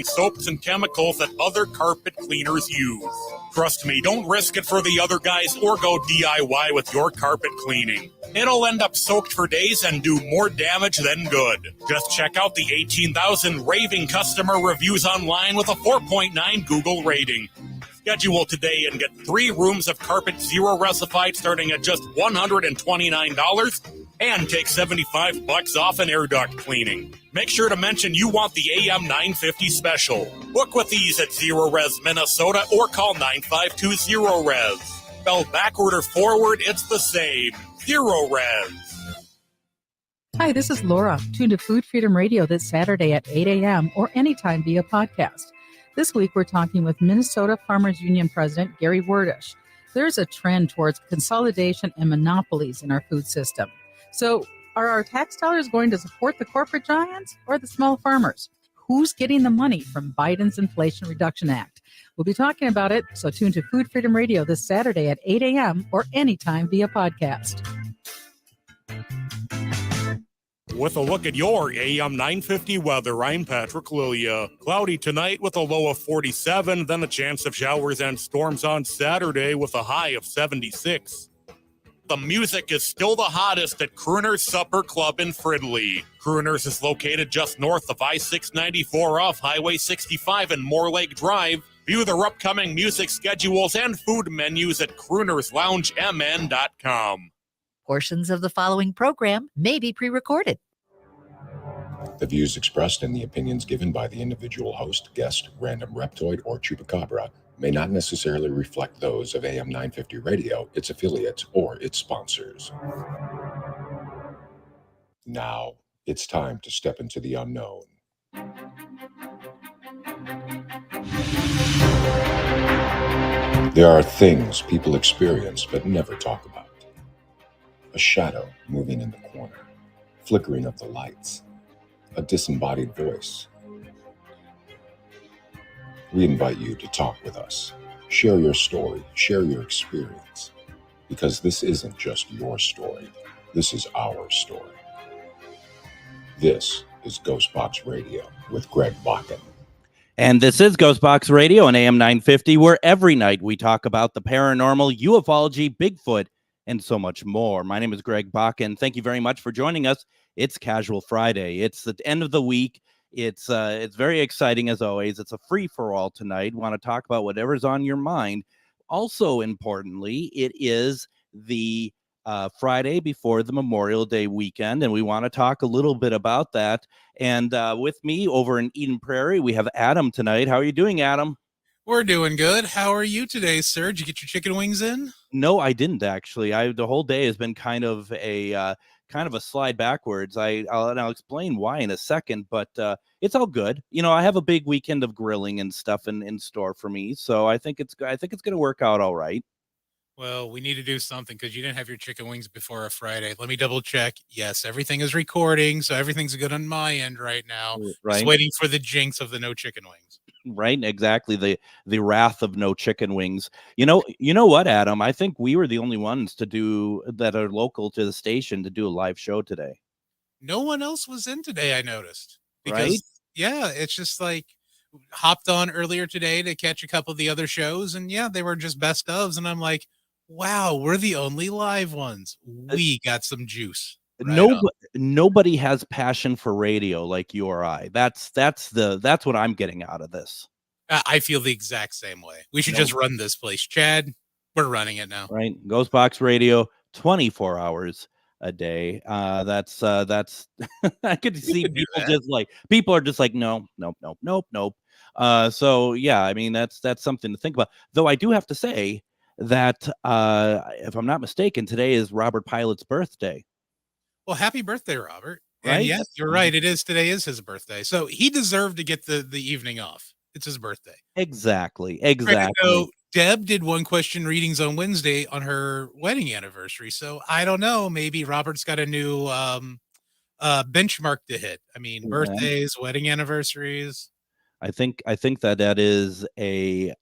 soaps and chemicals that other carpet cleaners use. Trust me, don't risk it for the other guys or go DIY with your carpet cleaning. It'll end up soaked for days and do more damage than good. Just check out the 18,000 raving customer reviews online with a 4.9 Google rating. Schedule today and get 3 rooms of carpet zero resified starting at just $129 and take $75 off an air duct cleaning. Make sure to mention you want the AM 950 special. Book with ease at Zero Res Minnesota or call 9520 Zero Res. Spelled backward or forward, it's the same. Zero Res. Hi, this is Laura. Tune to Food Freedom Radio this Saturday at 8 a.m. or anytime via podcast. This week, we're talking with Minnesota Farmers Union President Gary Werdish. There's a trend towards consolidation and monopolies in our food system. So are our tax dollars going to support the corporate giants or the small farmers? Who's getting the money from Biden's Inflation Reduction Act? We'll be talking about it, so tune to Food Freedom Radio this Saturday at 8 a.m. or anytime via podcast. With a look at your AM 950 weather, I'm Patrick Lilia. Cloudy tonight with a low of 47, then a chance of showers and storms on Saturday with a high of 76. The music is still the hottest at Crooner's Supper Club in Fridley. Crooner's is located just north of I-694 off Highway 65 and Moore Lake Drive. View their upcoming music schedules and food menus at croonersloungemn.com. Portions of the following program may be pre-recorded. The views expressed and the opinions given by the individual host, guest, random reptoid, or chupacabra may not necessarily reflect those of AM 950 Radio, its affiliates, or its sponsors. Now, it's time to step into the unknown. There are things people experience but never talk about. A shadow moving in the corner, flickering of the lights, a disembodied voice. We invite you to talk with us. Share your story, share your experience, because this isn't just your story. This is our story. This is GhostBox Radio with Greg Bakun. And this is GhostBox Radio on AM 950, where every night we talk about the paranormal, ufology, Bigfoot, and so much more. My name is Greg Bakun. Thank you very much for joining us. It's Casual Friday. It's the end of the week. It's very exciting as always. It's a free-for-all tonight. Want to talk about whatever's on your mind. Also, importantly, it is the Friday before the Memorial Day weekend, and we want to talk a little bit about that. And with me over in Eden Prairie, we have Adam tonight. How are you doing, Adam? We're doing good. How are you today, sir? Did you get your chicken wings in? No, I didn't actually. The whole day has been kind of a slide backwards. I'll explain why in a second, but it's all good. You know, I have a big weekend of grilling and stuff in store for me, so I think it's going to work out all right. Well, we need to do something because you didn't have your chicken wings before a Friday. Let me double check. Yes, everything is recording, so everything's good on my end right now. Right. Just waiting for the jinx of the no chicken wings. Right, exactly. The wrath of no chicken wings. You know what, Adam? I think we were the only ones that are local to the station to do a live show today. No one else was in today, I noticed. Because, right? Yeah, it's just like hopped on earlier today to catch a couple of the other shows, and yeah, they were just best ofs, and I'm like, wow, we're the only live ones. We got some juice. Right nobody has passion for radio like you or I. That's what I'm getting out of this. I feel the exact same way. We should just run this place. Chad, we're running it now. Right. GhostBox Radio, 24 hours a day. That's I could see people are just like, nope. So yeah, I mean, that's something to think about. Though I do have to say that if I'm not mistaken, today is Robert Pilot's birthday. Well, happy birthday, Robert. Right? And yes, you're right. Today is his birthday. So he deserved to get the evening off. It's his birthday. Exactly. So Deb did one question readings on Wednesday on her wedding anniversary. So I don't know. Maybe Robert's got a new benchmark to hit. I mean, birthdays, wedding anniversaries. I think that is a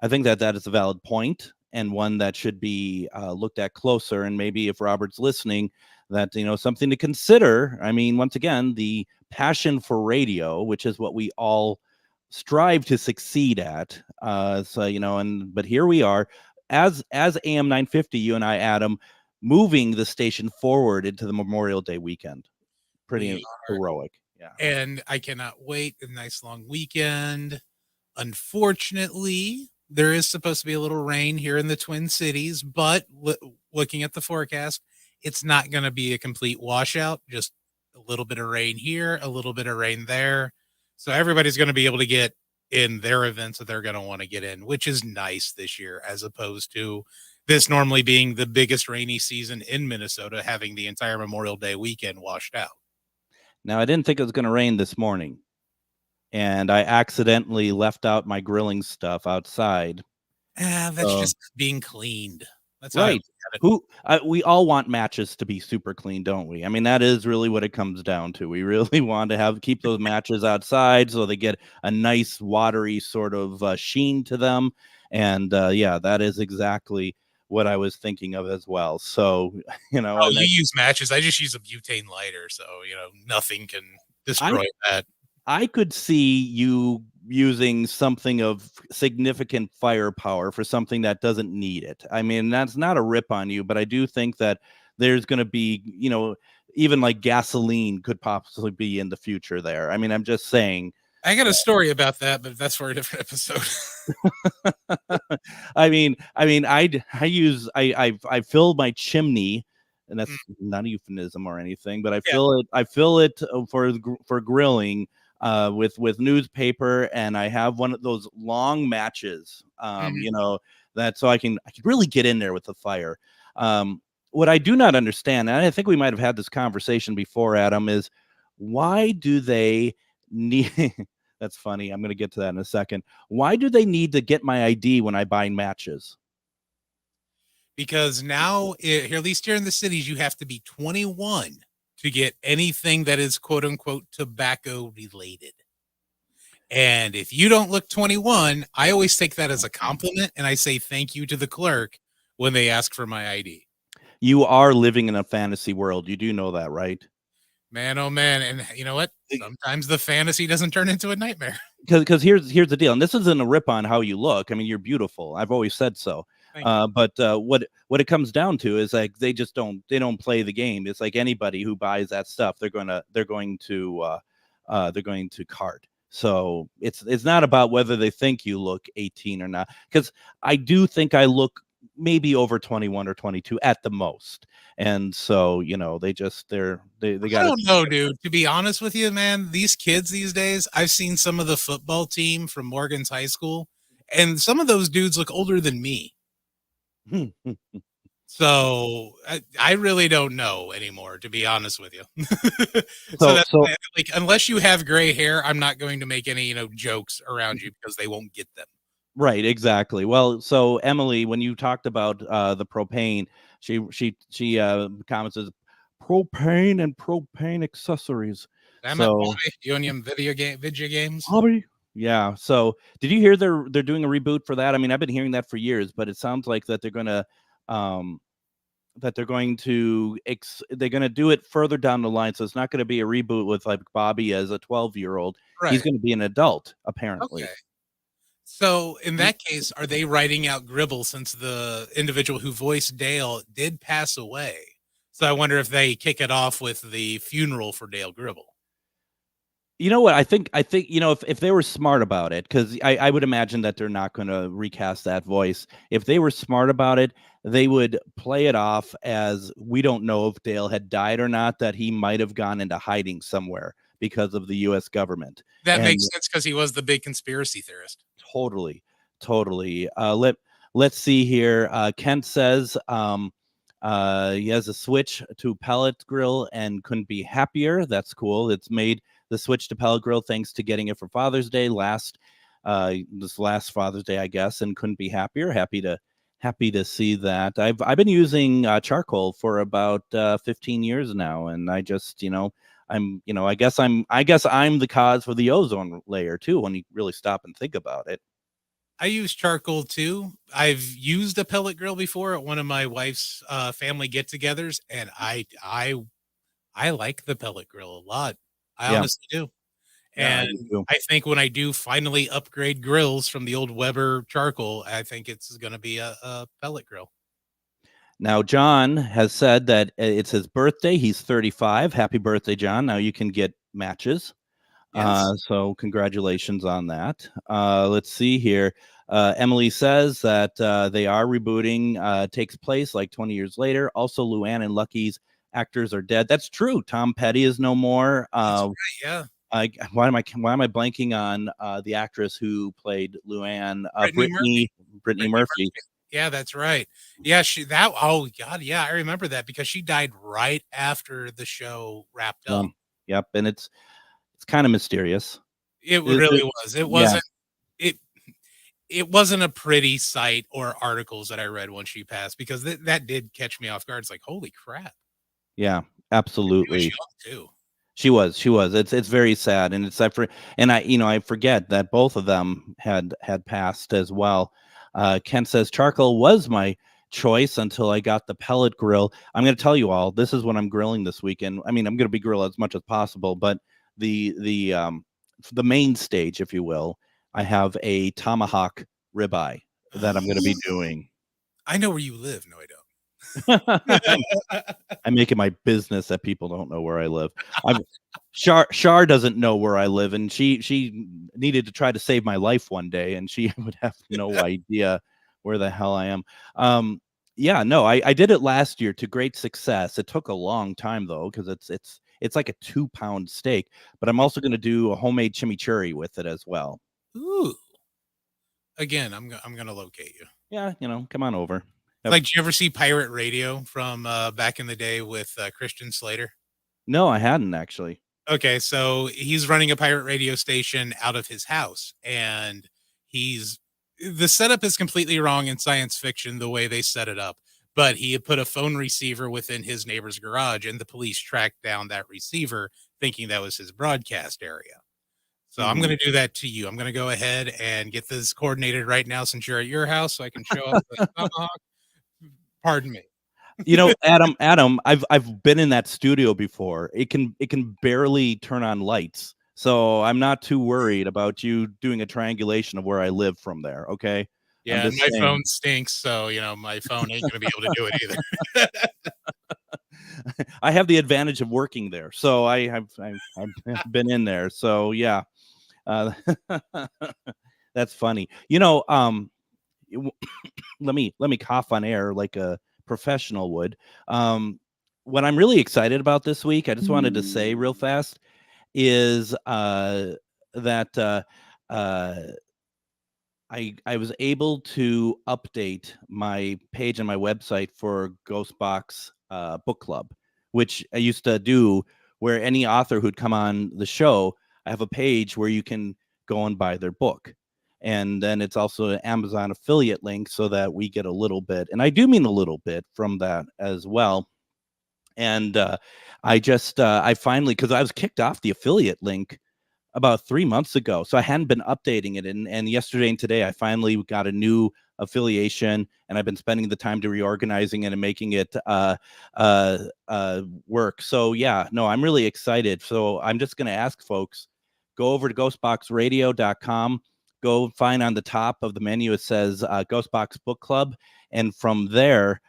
valid point, and one that should be looked at closer. And maybe if Robert's listening, that, something to consider. I mean, once again, the passion for radio, which is what we all strive to succeed at. But here we are, as AM 950, you and I, Adam, moving the station forward into the Memorial Day weekend. Pretty We heroic. Yeah. And I cannot wait. A nice long weekend. Unfortunately, there is supposed to be a little rain here in the Twin Cities, but looking at the forecast, it's not going to be a complete washout. Just a little bit of rain here, a little bit of rain there. So everybody's going to be able to get in their events that they're going to want to get in, which is nice this year, as opposed to this normally being the biggest rainy season in Minnesota, having the entire Memorial Day weekend washed out. Now, I didn't think it was going to rain this morning, and I accidentally left out my grilling stuff outside. That's just being cleaned. That's right. We all want matches to be super clean, don't we? I mean, that is really what it comes down to. We really want to keep those matches outside so they get a nice watery sort of sheen to them. And that is exactly what I was thinking of as well. So, you use matches. I just use a butane lighter. So, nothing can destroy that. I could see you using something of significant firepower for something that doesn't need it. I mean, that's not a rip on you, but I do think that there's going to be, even like gasoline could possibly be in the future there. I mean, I'm just saying. I got a story about that, but that's for a different episode. I fill my chimney, and that's not a euphemism or anything, but I fill it for grilling with newspaper, and I have one of those long matches, that so I can really get in there with the fire. What I do not understand, and I think we might have had this conversation before, Adam, is why do they need that's funny. I'm going to get to that in a second. Why do they need to get my ID when I buy matches? Because now, at least here in the cities, you have to be 21 to get anything that is quote unquote tobacco related. And if you don't look 21, I always take that as a compliment, and I say thank you to the clerk when they ask for my ID. You are living in a fantasy world. You do know that, right? Man, oh man. And you know what? Sometimes the fantasy doesn't turn into a nightmare. Because here's the deal, and this isn't a rip on how you look. I mean, you're beautiful. I've always said so. But what it comes down to is like they don't play the game. It's like anybody who buys that stuff, they're going to cart. So it's not about whether they think you look 18 or not, because I do think I look maybe over 21 or 22 at the most. And so, they got. I don't know, dude. To be honest with you, man, these kids these days, I've seen some of the football team from Morgan's high school, and some of those dudes look older than me. So I really don't know anymore, to be honest with you. so like, unless you have gray hair, I'm not going to make any, jokes around you because they won't get them. Right, exactly. Well, so Emily, when you talked about the propane, she comments as propane and propane accessories. Union video games. Hobby. Yeah. So did you hear they're doing a reboot for that? I mean, I've been hearing that for years, but it sounds like that they're gonna do it further down the line. So it's not going to be a reboot with like Bobby as a 12-year-old. Right. He's going to be an adult, apparently. Okay. So in that case, are they writing out Gribble, since the individual who voiced Dale did pass away? So I wonder if they kick it off with the funeral for Dale Gribble. You know what? I think if they were smart about it, because I would imagine that they're not going to recast that voice. If they were smart about it, they would play it off as we don't know if Dale had died or not, that he might have gone into hiding somewhere because of the U.S. government. That makes sense because he was the big conspiracy theorist. Totally. Let's see here. Kent says he has a switch to pellet grill and couldn't be happier. That's cool. It's made the switch to pellet grill thanks to getting it for Father's Day this last Father's Day, I guess, and couldn't be happier. Happy to see that. I've been using charcoal for about 15 years now, and I just I guess I'm the cause for the ozone layer too when you really stop and think about it. I use charcoal too. I've used a pellet grill before at one of my wife's family get-togethers, and I like the pellet grill a lot. I honestly do. Yeah, I And do too. I think when I do finally upgrade grills from the old Weber charcoal, I think it's going to be a pellet grill. Now, John has said that it's his birthday. He's 35. Happy birthday, John. Now you can get matches. Yes. So congratulations on that. Let's see here. Emily says that they are rebooting. Takes place like 20 years later. Also, Luann and Lucky's actors are dead. That's true. Tom Petty is no more. That's right. Yeah. Why am I blanking on the actress who played Luann? Brittany Murphy. Brittany Murphy. Yeah, that's right. Yeah, oh God, yeah, I remember that because she died right after the show wrapped up. Yep, and it's kind of mysterious. It really was. It Yeah. it wasn't a pretty sight or articles that I read when she passed because that did catch me off guard. It's like, holy crap. Yeah, She was absolutely. young too. She was. It's very sad, and I forget that both of them had passed as well. Ken says charcoal was my choice until I got the pellet grill. I'm going to tell you all, this is what I'm grilling this weekend. I mean, I'm going to be grilling as much as possible, but the main stage, if you will, I have a tomahawk ribeye that I'm going to be doing. I know where you live. No, I don't. I make it my business that people don't know where I live. Shar doesn't know where I live, and she needed to try to save my life one day, and she would have no idea where the hell I am. Yeah, no, I did it last year to great success. It took a long time though, because it's like a 2-pound steak, but I'm also going to do a homemade chimichurri with it as well. Ooh. Again, I'm going to locate you. Yeah, come on over. Like, did you ever see Pirate Radio from back in the day with Christian Slater? No, I hadn't actually. Okay, so he's running a pirate radio station out of his house, and the setup is completely wrong in science fiction the way they set it up. But he had put a phone receiver within his neighbor's garage, and the police tracked down that receiver, thinking that was his broadcast area. So I'm going to do that to you. I'm going to go ahead and get this coordinated right now since you're at your house, so I can show up the tomahawk. Pardon me. Adam, I've been in that studio before. It can barely turn on lights, so I'm not too worried about you doing a triangulation of where I live from there. Okay. Yeah, my phone stinks, so my phone ain't gonna be able to do it either. I have the advantage of working there, so I've been in there. So yeah, that's funny. Let me cough on air like a professional would. What I'm really excited about this week, I just wanted to say real fast, is that I was able to update my page on my website for GhostBox book club, which I used to do, where any author who'd come on the show, I have a page where you can go and buy their book. And then it's also an Amazon affiliate link so that we get a little bit, and I do mean a little bit, from that as well. And I finally, because I was kicked off the affiliate link about 3 months ago, so I hadn't been updating it. And yesterday and today, I finally got a new affiliation, and I've been spending the time to reorganizing it and making it work. So yeah, no, I'm really excited. So I'm just going to ask folks, go over to ghostboxradio.com. Go find on the top of the menu, it says GhostBox Book Club. And from there,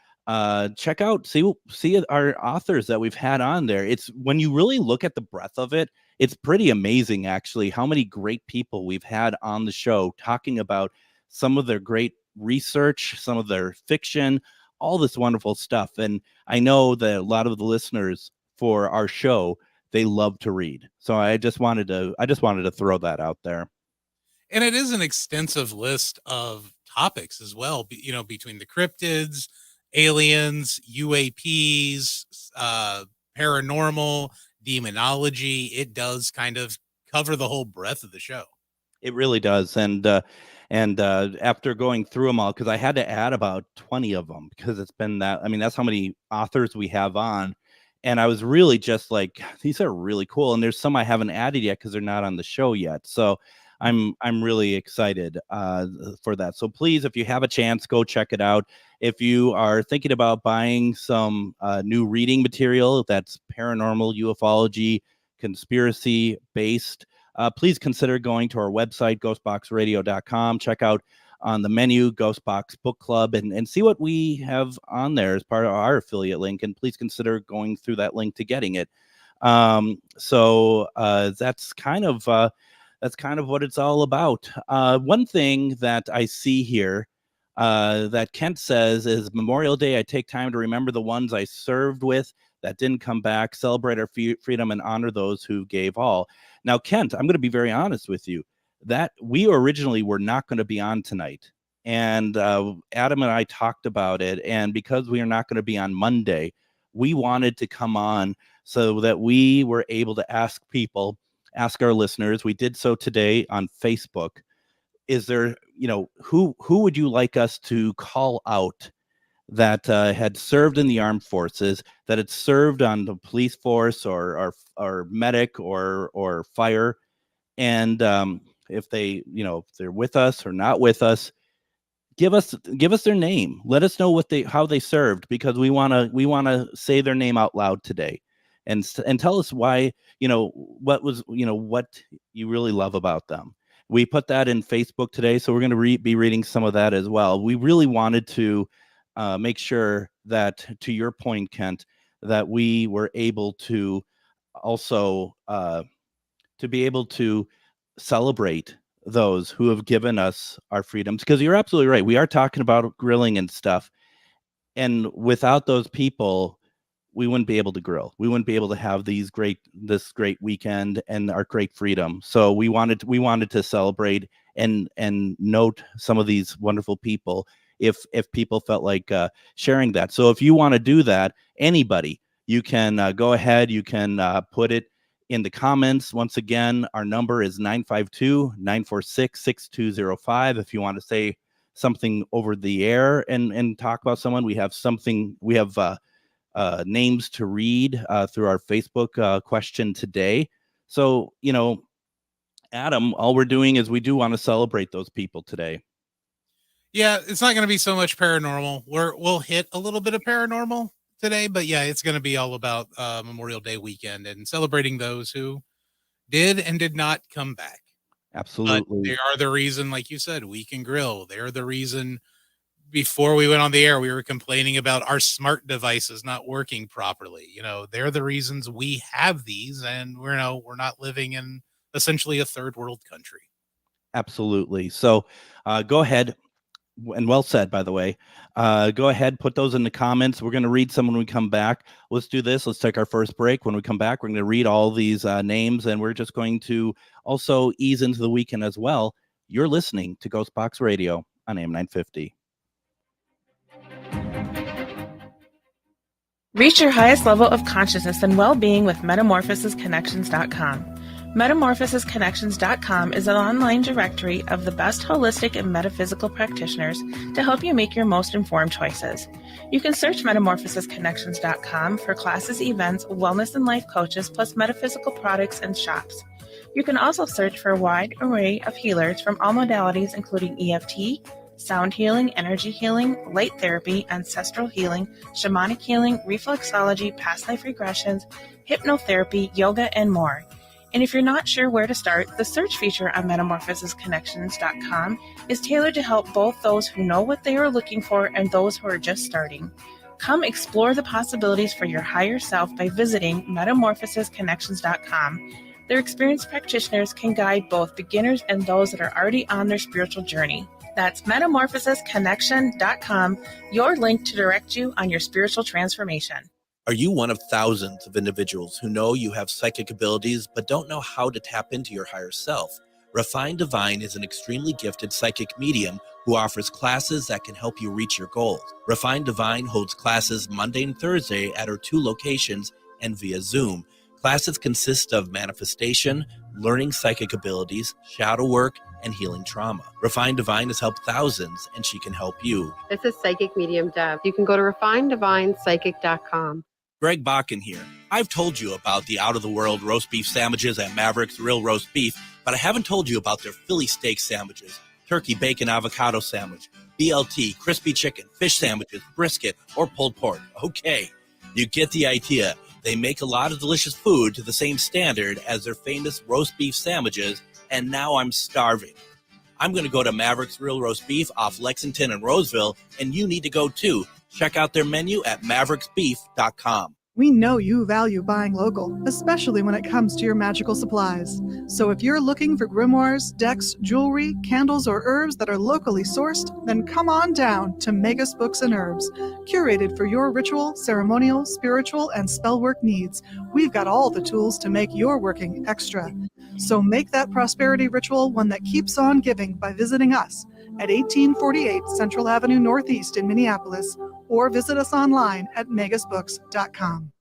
check out, see our authors that we've had on there. It's, when you really look at the breadth of it, it's pretty amazing, actually, how many great people we've had on the show talking about some of their great research, some of their fiction, all this wonderful stuff. And I know that a lot of the listeners for our show, they love to read. So I just wanted to throw that out there. And it is an extensive list of topics as well, between the cryptids, aliens, UAPs, paranormal, demonology. It does kind of cover the whole breadth of the show. It really does. And after going through them all, because I had to add about 20 of them, because it's been that, I mean, that's how many authors we have on. And I was really just like, these are really cool. And there's some I haven't added yet because they're not on the show yet. So I'm really excited for that. So please, if you have a chance, go check it out. If you are thinking about buying some new reading material that's paranormal, ufology, conspiracy based, please consider going to our website, ghostboxradio.com. Check out on the menu, Ghostbox Book Club, and see what we have on there as part of our affiliate link. And please consider going through that link to getting it. So that's kind of what it's all about. One thing that I see here that Kent says is Memorial Day. I take time to remember the ones I served with that didn't come back, celebrate our freedom, and honor those who gave all. Now, Kent, I'm going to be very honest with you. That we originally were not going to be on tonight. And Adam and I talked about it. And because we are not going to be on Monday, we wanted to come on so that we were able to ask our listeners. We did so today on Facebook. Is there, who would you like us to call out that had served in the armed forces, that had served on the police force or medic or fire? And if if they're with us or not with us, give us their name. Let us know how they served, because we want to say their name out loud today, and tell us why, what you really love about them. We put that in Facebook today, so we're going to be reading some of that as well. We really wanted to make sure that, to your point, Kent, that we were able to also to be able to celebrate those who have given us our freedoms, because you're absolutely right. We are talking about grilling and stuff, and without those people, we wouldn't be able to grill. We wouldn't be able to have this great weekend and our great freedom. So we wanted to celebrate and note some of these wonderful people, if people felt like sharing that. So if you want to do that, anybody, you can go ahead. You can put it in the comments. Once again, our number is 952-946-6205. If you want to say something over the air and talk about someone, we have names to read through our Facebook question today. So, Adam, all we're doing is we do want to celebrate those people today. Yeah, it's not going to be so much paranormal. We'll hit a little bit of paranormal today, but yeah, it's going to be all about Memorial Day weekend and celebrating those who did and did not come back. Absolutely. But they are the reason, like you said, we can grill. They're the reason. Before we went on the air, we were complaining about our smart devices not working properly. They're the reasons we have these, and we're not living in essentially a third world country. Absolutely. So go ahead. And well said, by the way. Go ahead, put those in the comments. We're going to read some when we come back. Let's do this. Let's take our first break. When we come back, we're going to read all these names, and we're just going to also ease into the weekend as well. You're listening to GhostBox Radio on AM 950. Reach your highest level of consciousness and well-being with metamorphosisconnections.com. Metamorphosisconnections.com is an online directory of the best holistic and metaphysical practitioners to help you make your most informed choices. You can search metamorphosisconnections.com for classes, events, wellness and life coaches, plus metaphysical products and shops. You can also search for a wide array of healers from all modalities, including EFT, sound healing, energy healing, light therapy, ancestral healing, shamanic healing, reflexology, past life regressions, hypnotherapy, yoga, and more. And if you're not sure where to start, the search feature on metamorphosisconnections.com is tailored to help both those who know what they are looking for and those who are just starting. Come explore the possibilities for your higher self by visiting metamorphosisconnections.com. Their experienced practitioners can guide both beginners and those that are already on their spiritual journey. That's metamorphosisconnection.com, your link to direct you on your spiritual transformation. Are you one of thousands of individuals who know you have psychic abilities but don't know how to tap into your higher self? Refined Divine is an extremely gifted psychic medium who offers classes that can help you reach your goals. Refined Divine holds classes Monday and Thursday at her 2 locations and via Zoom. Classes consist of manifestation, learning psychic abilities, shadow work, and healing trauma. Refined Divine has helped thousands, and she can help you. This is Psychic Medium Deb. You can go to refineddivinepsychic.com. Greg Bakun here. I've told you about the out-of-the-world roast beef sandwiches at Maverick's Real Roast Beef, but I haven't told you about their Philly steak sandwiches, turkey, bacon, avocado sandwich, BLT, crispy chicken, fish sandwiches, brisket, or pulled pork. Okay, you get the idea. They make a lot of delicious food to the same standard as their famous roast beef sandwiches, and now I'm starving. I'm going to go to Maverick's Real Roast Beef off Lexington and Roseville, and you need to go too. Check out their menu at mavericksbeef.com. We know you value buying local, especially when it comes to your magical supplies. So if you're looking for grimoires, decks, jewelry, candles, or herbs that are locally sourced, then come on down to Magus Books and Herbs. Curated for your ritual, ceremonial, spiritual, and spellwork needs, we've got all the tools to make your working extra. So make that prosperity ritual one that keeps on giving by visiting us at 1848 Central Avenue Northeast in Minneapolis, or visit us online at magusbooks.com.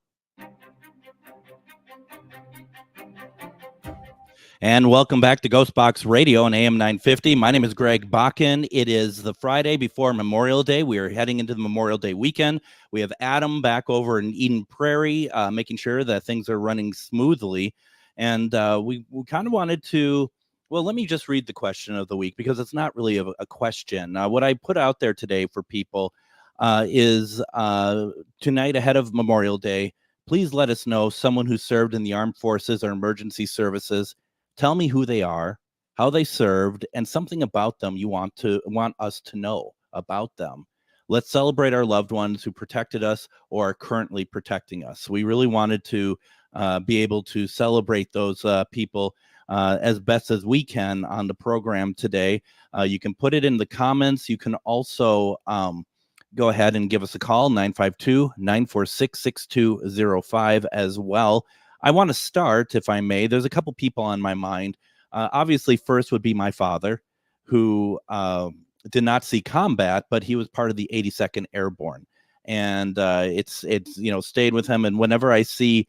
And welcome back to GhostBox Radio on AM 950. My name is Greg Bakun. It is the Friday before Memorial Day. We are heading into the Memorial Day weekend. We have Adam back over in Eden Prairie, making sure that things are running smoothly. And we kind of wanted to, well, let me just read the question of the week, because it's not really a question. What I put out there today for people is tonight ahead of Memorial Day, please let us know someone who served in the armed forces or emergency services. Tell me who they are, how they served, and something about them you want us to know about them. Let's celebrate our loved ones who protected us or are currently protecting us. We really wanted to be able to celebrate those people as best as we can on the program today. You can put it in the comments. You can also go ahead and give us a call, 952-946-6205 as well. I want to start, if I may. There's a couple people on my mind. Obviously, first would be my father, who did not see combat, but he was part of the 82nd Airborne. And it's stayed with him. And whenever I see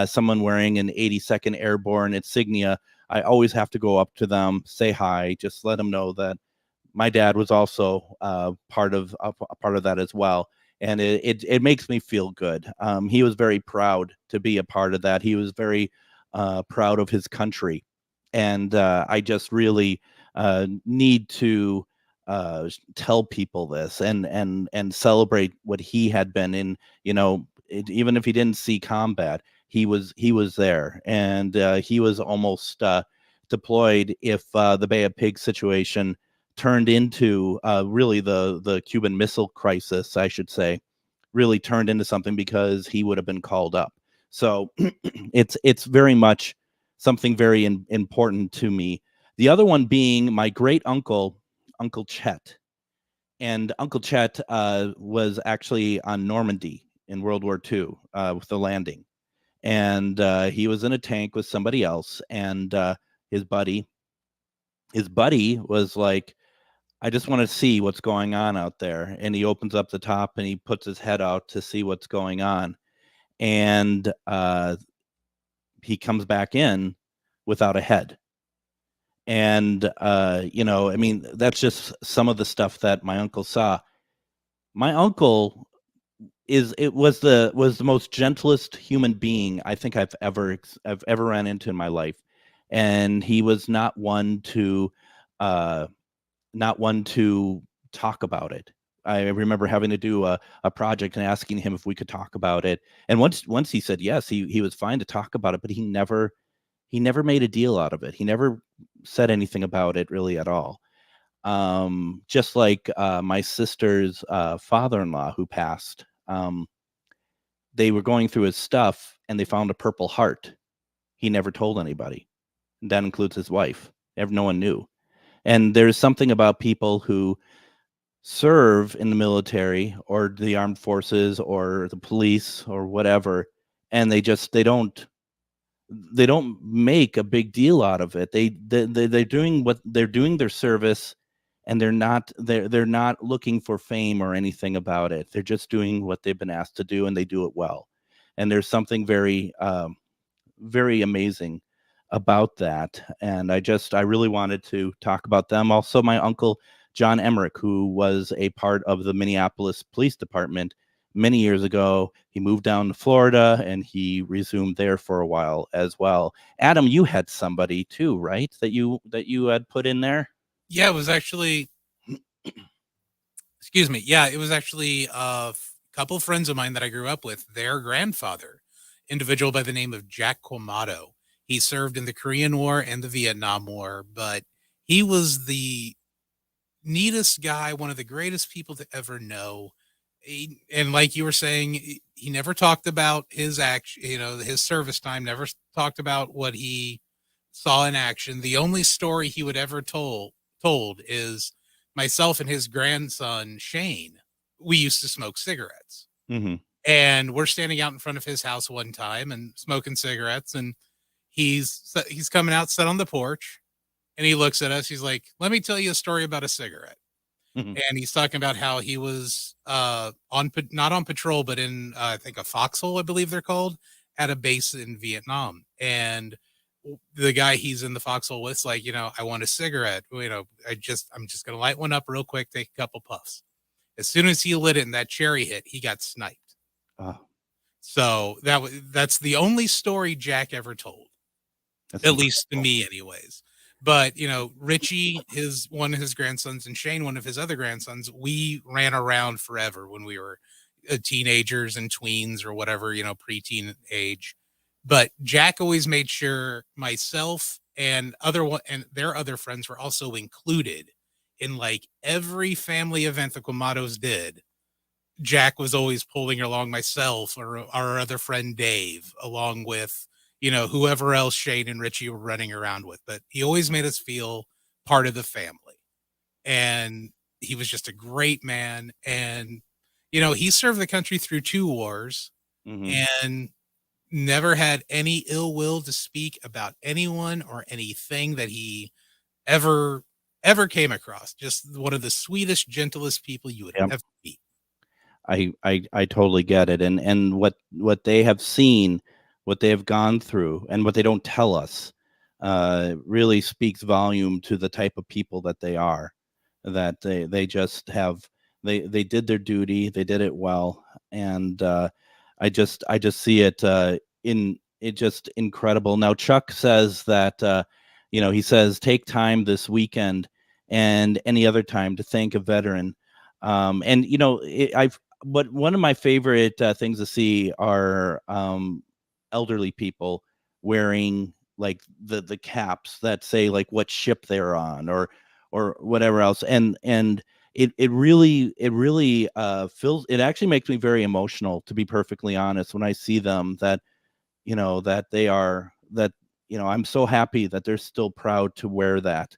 someone wearing an 82nd Airborne insignia, I always have to go up to them, say hi, just let them know that my dad was also part of that as well. And it makes me feel good. He was very proud to be a part of that. He was very proud of his country. And I just really need to tell people this and celebrate what he had been in. Even if he didn't see combat, he was there, and he was almost deployed if the Bay of Pigs situation turned into really the Cuban Missile Crisis, I should say, really turned into something, because he would have been called up. So it's very much something very important to me. The other one being my great uncle, Uncle Chet. And Uncle Chet was actually on Normandy in World War II with the landing. And he was in a tank with somebody else. And his buddy was like, I just want to see what's going on out there. And he opens up the top and he puts his head out to see what's going on. And he comes back in without a head. And, that's just some of the stuff that my uncle saw. My uncle was the most gentlest human being I think I've ever ran into in my life. And he was not one to talk about it. I remember having to do a project and asking him if we could talk about it. And once he said yes, he was fine to talk about it, but he never made a deal out of it. He never said anything about it really at all. Just like my sister's father-in-law who passed, they were going through his stuff and they found a Purple Heart. He never told anybody. And that includes his wife. No one knew. And there's something about people who serve in the military or the armed forces or the police or whatever, and they don't make a big deal out of it. They're doing their service, and they're not looking for fame or anything about it. They're just doing what they've been asked to do, and they do it well. And there's something very very amazing about that. And I really wanted to talk about them. Also, my uncle John Emmerich, who was a part of the Minneapolis Police Department many years ago. He moved down to Florida and he resumed there for a while as well. Adam, you had somebody too, right? That you had put in there? Yeah, it was actually excuse me. Yeah, it was actually a couple friends of mine that I grew up with. Their grandfather individual by the name of Jack Quamato. He served in the Korean War and the Vietnam War, but he was the neatest guy, one of the greatest people to ever know. And like you were saying, he never talked about his action, his service time, never talked about what he saw in action. The only story he would ever told is myself and his grandson, Shane. We used to smoke cigarettes. Mm-hmm. And we're standing out in front of his house one time and smoking cigarettes. And he's coming out, set on the porch. And he looks at us. He's like, "Let me tell you a story about a cigarette." Mm-hmm. And he's talking about how he was not on patrol, but in I think a foxhole, I believe they're called, at a base in Vietnam. And the guy he's in the foxhole with, like, I want a cigarette. I'm just gonna light one up real quick, take a couple puffs. As soon as he lit it and that cherry hit, he got sniped. So that's the only story Jack ever told, at least to me, anyways. But Richie, one of his grandsons, and Shane, one of his other grandsons, we ran around forever when we were teenagers and tweens or whatever, preteen age. But Jack always made sure myself and their other friends were also included in like every family event the Quamatos did. Jack was always pulling along myself or our other friend Dave, along with whoever else Shane and Richie were running around with. But he always made us feel part of the family. And he was just a great man. And, he served the country through 2 wars and never had any ill will to speak about anyone or anything that he ever came across. Just one of the sweetest, gentlest people you would ever meet. I totally get it. And what they have seen, what they have gone through, and what they don't tell us really speaks volume to the type of people that they are. That they just have they did their duty, they did it well, and I just see it just incredible. Now Chuck says that he says take time this weekend and any other time to thank a veteran. But one of my favorite things to see are elderly people wearing like the caps that say like what ship they're on or whatever else, and it really feels, it actually makes me very emotional, to be perfectly honest, when I see them, that I'm so happy that they're still proud to wear that.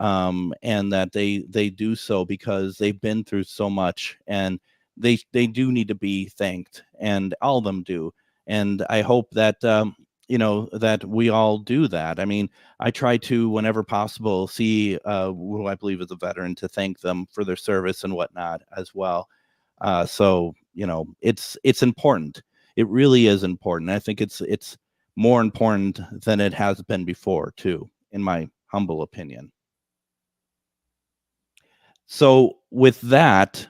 And that they do so because they've been through so much, and they do need to be thanked, and all of them do. And I hope that that we all do that. I mean, I try to, whenever possible, see who I believe is a veteran, to thank them for their service and whatnot as well. So it's important. It really is important. I think it's more important than it has been before, too, in my humble opinion. So with that,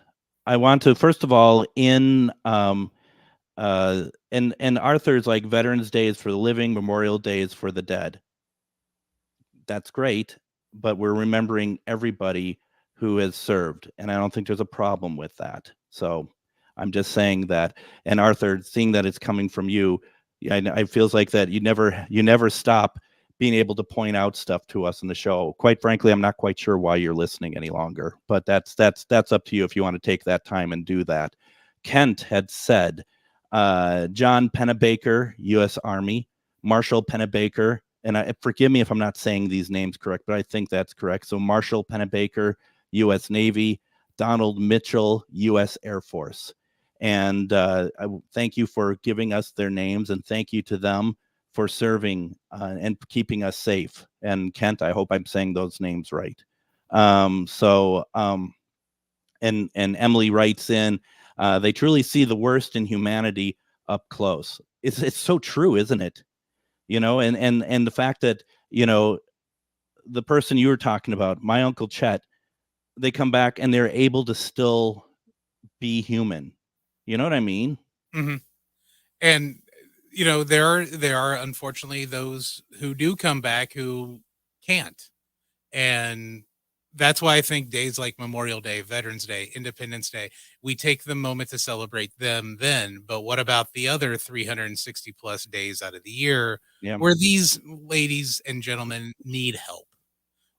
I want to, first of all, and Arthur's like Veterans Day is for the living, Memorial Day is for the dead. That's great, but we're remembering everybody who has served, and I don't think there's a problem with that. So I'm just saying that. And Arthur, seeing that it's coming from you, I feels like that you never stop being able to point out stuff to us in the show. Quite frankly, I'm not quite sure why you're listening any longer, but that's up to you if you want to take that time and do that. Kent had said, John Pennebaker, U.S. Army, Marshall Pennebaker, and forgive me if I'm not saying these names correct, but I think that's correct. So Marshall Pennebaker, U.S. Navy, Donald Mitchell, U.S. Air Force. And I thank you for giving us their names, and thank you to them for serving and keeping us safe. And Kent, I hope I'm saying those names right. And Emily writes in, they truly see the worst in humanity up close. It's so true, isn't it? And the fact that, the person you were talking about, my Uncle Chet, they come back and they're able to still be human. You know what I mean? Mm-hmm. And there are unfortunately those who do come back who can't. And that's why I think days like Memorial Day, Veterans Day, Independence Day, we take the moment to celebrate them then. But what about the other 360 plus days out of the year Yeah. where these ladies and gentlemen need help, Yeah.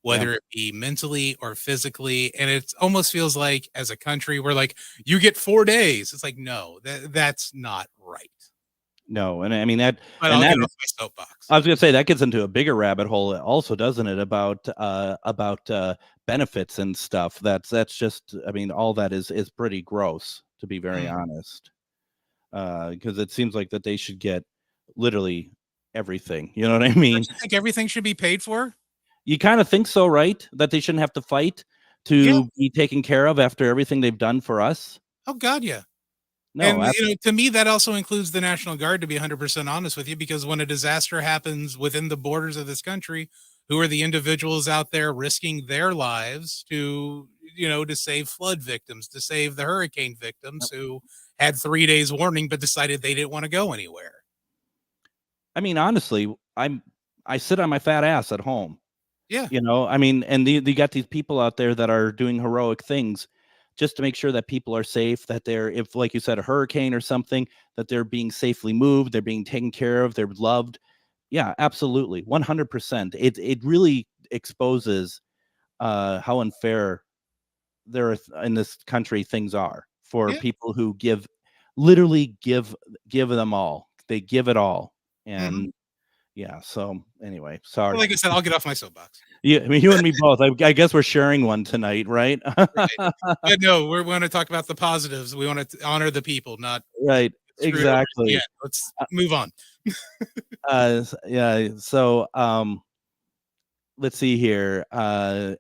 whether it be mentally or physically? And it almost feels like as a country, we're like, you get 4 days. It's like, no, that's not right. No, and I mean that, But and I'll that get off my soapbox. I was gonna say that gets into a bigger rabbit hole also, doesn't it? About benefits and stuff. That's just, I mean, all that is pretty gross, to be very honest. Because it seems like that they should get literally everything. You know what I mean? Don't you think everything should be paid for? You kind of think so, right? That they shouldn't have to fight Yeah. to be taken care of after everything they've done for us. Oh God, yeah. No, And you know, to me, that also includes the National Guard, to be 100% honest with you, because when a disaster happens within the borders of this country, who are the individuals out there risking their lives to, you know, to save flood victims, to save the hurricane victims who had 3 days warning but decided they didn't want to go anywhere? I mean, honestly, I sit on my fat ass at home. Yeah. You know, I mean, and you got these people out there that are doing heroic things just to make sure that people are safe, that they're, if like you said, a hurricane or something, that they're being safely moved, they're being taken care of, they're loved. Yeah, absolutely. 100%. It really exposes how unfair there in this country things are for Yeah. people who literally give them all. They give it all. And yeah, so anyway, sorry. Well, like I said, I'll get off my soapbox. Yeah, I mean, you and me both. I guess we're sharing one tonight, right? Right. Yeah, no, we want to talk about the positives. We want to honor the people, not Right, screw over. exactly. Yeah, let's move on. Yeah, so let's see here.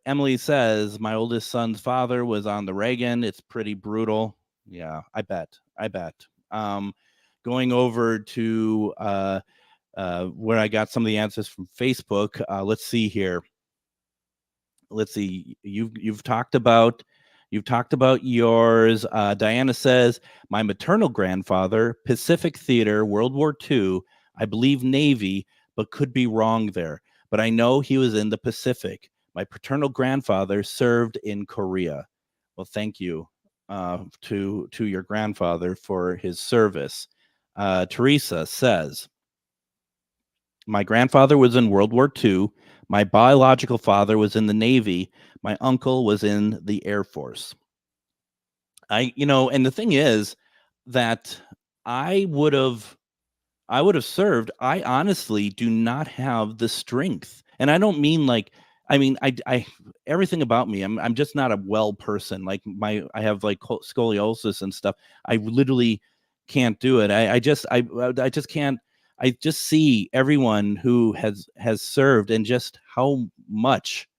Emily says my oldest son's father was on the Reagan. It's pretty brutal. Yeah, I bet. Going over to where I got some of the answers from Facebook. Let's see here. Let's see. You've talked about yours. Diana says my maternal grandfather, Pacific Theater, World War II, I believe Navy, but could be wrong there. But I know he was in the Pacific. My paternal grandfather served in Korea. Well, thank you to your grandfather for his service. Teresa says, my grandfather was in World War II. My biological father was in the Navy. My uncle was in the Air Force. And the thing is that I would have served. I honestly do not have the strength. And I don't mean like, I everything about me, I'm just not a well person. Like I have like scoliosis and stuff. I literally can't do it. I just can't. I just see everyone who has served and just how much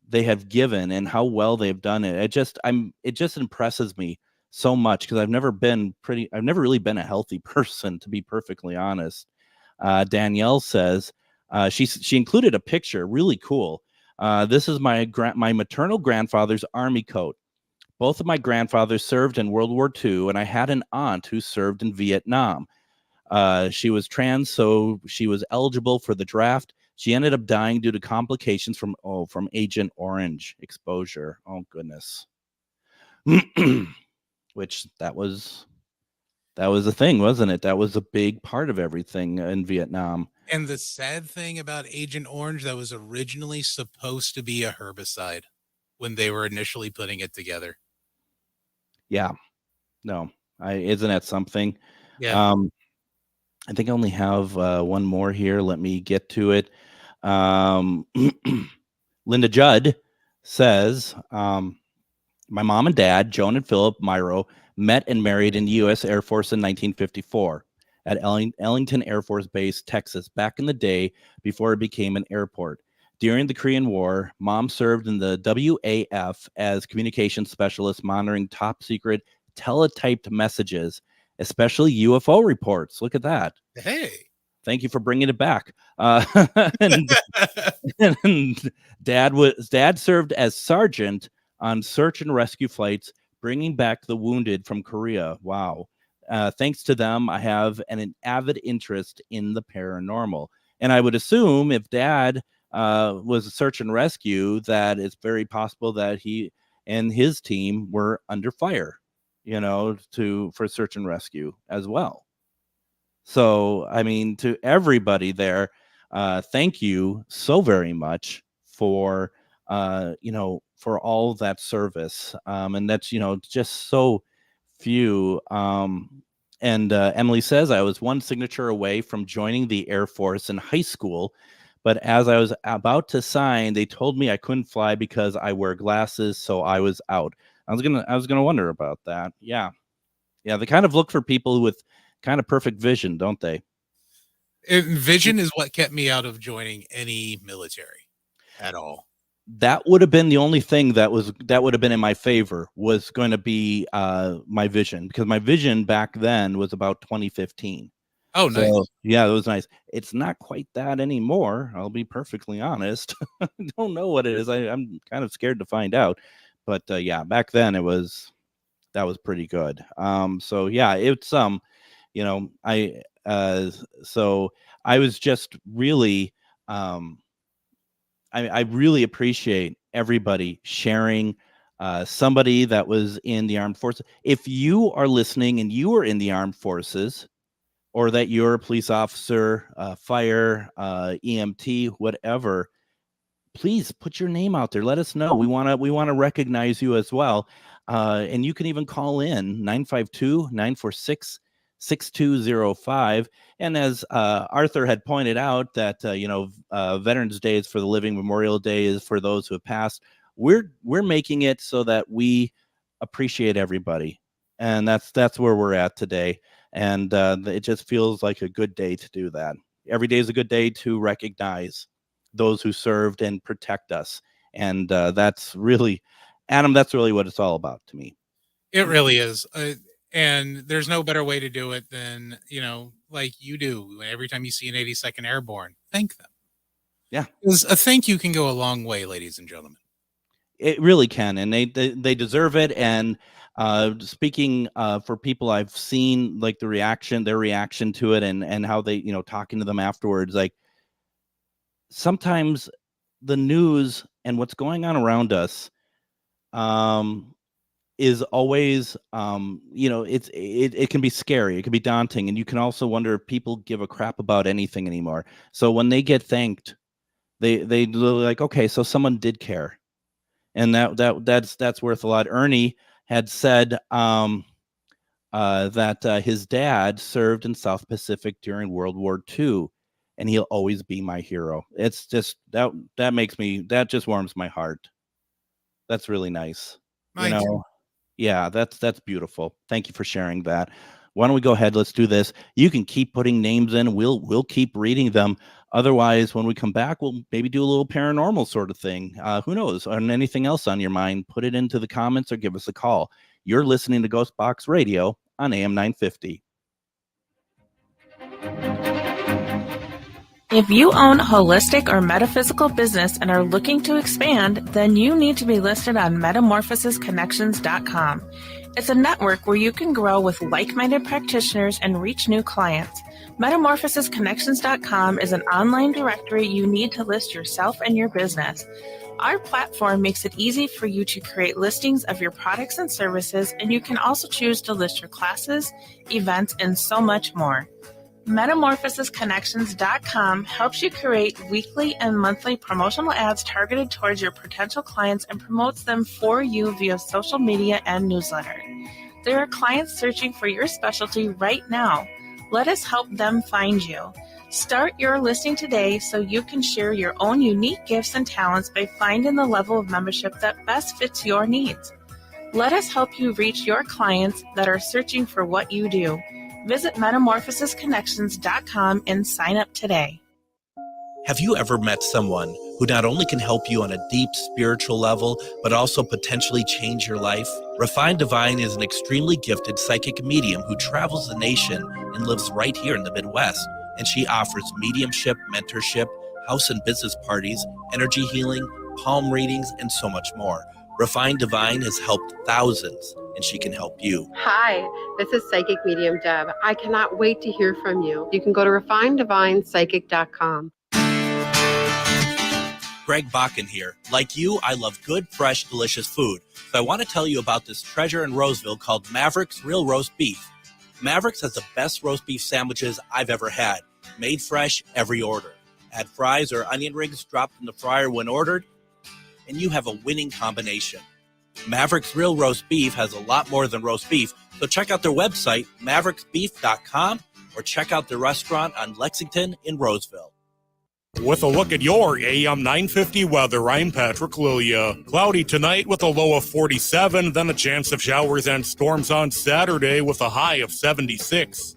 they have given and how well they've done it. It just impresses me so much because I've never really been a healthy person, to be perfectly honest. Danielle says she included a picture, really cool. This is my maternal grandfather's army coat. Both of my grandfathers served in World War II, and I had an aunt who served in Vietnam. She was trans, so she was eligible for the draft. She ended up dying due to complications from Agent Orange exposure. Oh goodness. Which that was a thing, wasn't it? That was a big part of everything in Vietnam. And the sad thing about Agent Orange, that was originally supposed to be a herbicide when they were initially putting it together. Yeah. No. Isn't that something? Yeah. I think I only have one more here. Let me get to it. Linda Judd says, my mom and dad, Joan and Philip Myro, met and married in the U.S. Air Force in 1954 at Ellington Air Force Base, Texas, back in the day before it became an airport. During the Korean War, Mom served in the WAF as communications specialist, monitoring top secret teletyped messages, especially UFO reports. Look at that. Hey. Thank you for bringing it back. And Dad served as sergeant on search and rescue flights, bringing back the wounded from Korea. Wow. Thanks to them, I have an avid interest in the paranormal. And I would assume if Dad was a search and rescue, that it's very possible that he and his team were under fire, for search and rescue as well. So, I mean, to everybody there, thank you so very much for, for all that service. And that's, just so few. And Emily says, I was one signature away from joining the Air Force in high school. But as I was about to sign, they told me I couldn't fly because I wear glasses. So I was out. I was gonna wonder about that. Yeah. Yeah. They kind of look for people with kind of perfect vision, don't they? Vision is what kept me out of joining any military at all. That would have been the only thing that would have been in my favor, was going to be my vision, because my vision back then was about 2015. Oh, nice. So, yeah, it was nice. It's not quite that anymore. I'll be perfectly honest. I don't know what it is. I'm kind of scared to find out. But yeah, back then that was pretty good. So yeah, it's so I was just really I really appreciate everybody sharing. Somebody that was in the armed forces. If you are listening and you are in the armed forces, or that you're a police officer, fire, EMT, whatever, please put your name out there. Let us know. We want to recognize you as well. And you can even call in 952-946-6205. And as Arthur had pointed out, that Veterans Day is for the living, Memorial Day is for those who have passed. We're making it so that we appreciate everybody, and that's where we're at today. And it just feels like a good day to do that. Every day is a good day to recognize those who served and protect us. And that's really, Adam, that's really what it's all about to me. It really is. And there's no better way to do it than, like you do every time you see an 82nd Airborne, thank them. Yeah. Because a thank you can go a long way, ladies and gentlemen. It really can. And they deserve it. And speaking for people I've seen, like their reaction to it, and how they, talking to them afterwards, like sometimes the news and what's going on around us is always, it can be scary. It can be daunting. And you can also wonder if people give a crap about anything anymore. So when they get thanked, they like, okay, so someone did care. And that's worth a lot. Ernie had said that his dad served in South Pacific during World War II, and he'll always be my hero. It's just that just warms my heart. That's really nice. Yeah, that's beautiful. Thank you for sharing that. Why don't we go ahead? Let's do this. You can keep putting names in. We'll keep reading them. Otherwise, when we come back, we'll maybe do a little paranormal sort of thing. Who knows? And anything else on your mind, put it into the comments or give us a call. You're listening to GhostBox Radio on AM 950. If you own a holistic or metaphysical business and are looking to expand, then you need to be listed on metamorphosisconnections.com. It's a network where you can grow with like-minded practitioners and reach new clients. Metamorphosisconnections.com is an online directory you need to list yourself and your business. Our platform makes it easy for you to create listings of your products and services, and you can also choose to list your classes, events, and so much more. Metamorphosisconnections.com helps you create weekly and monthly promotional ads targeted towards your potential clients and promotes them for you via social media and newsletter. There are clients searching for your specialty right now. Let us help them find you. Start your listing today so you can share your own unique gifts and talents by finding the level of membership that best fits your needs. Let us help you reach your clients that are searching for what you do. Visit metamorphosisconnections.com and sign up today. Have you ever met someone who not only can help you on a deep spiritual level, but also potentially change your life? Refined Divine is an extremely gifted psychic medium who travels the nation and lives right here in the Midwest. And she offers mediumship, mentorship, house and business parties, energy healing, palm readings, and so much more. Refined Divine has helped thousands, and she can help you. Hi, this is Psychic Medium Deb. I cannot wait to hear from you. You can go to refineddivinepsychic.com. Greg Bakun here. Like you, I love good, fresh, delicious food. So I want to tell you about this treasure in Roseville called Maverick's Real Roast Beef. Maverick's has the best roast beef sandwiches I've ever had. Made fresh every order. Add fries or onion rings dropped in the fryer when ordered, and you have a winning combination. Maverick's Real Roast Beef has a lot more than roast beef, so check out their website, mavericksbeef.com, or check out their restaurant on Lexington in Roseville. With a look at your AM 950 weather, I'm Patrick Lilia. Cloudy tonight with a low of 47, then a chance of showers and storms on Saturday with a high of 76.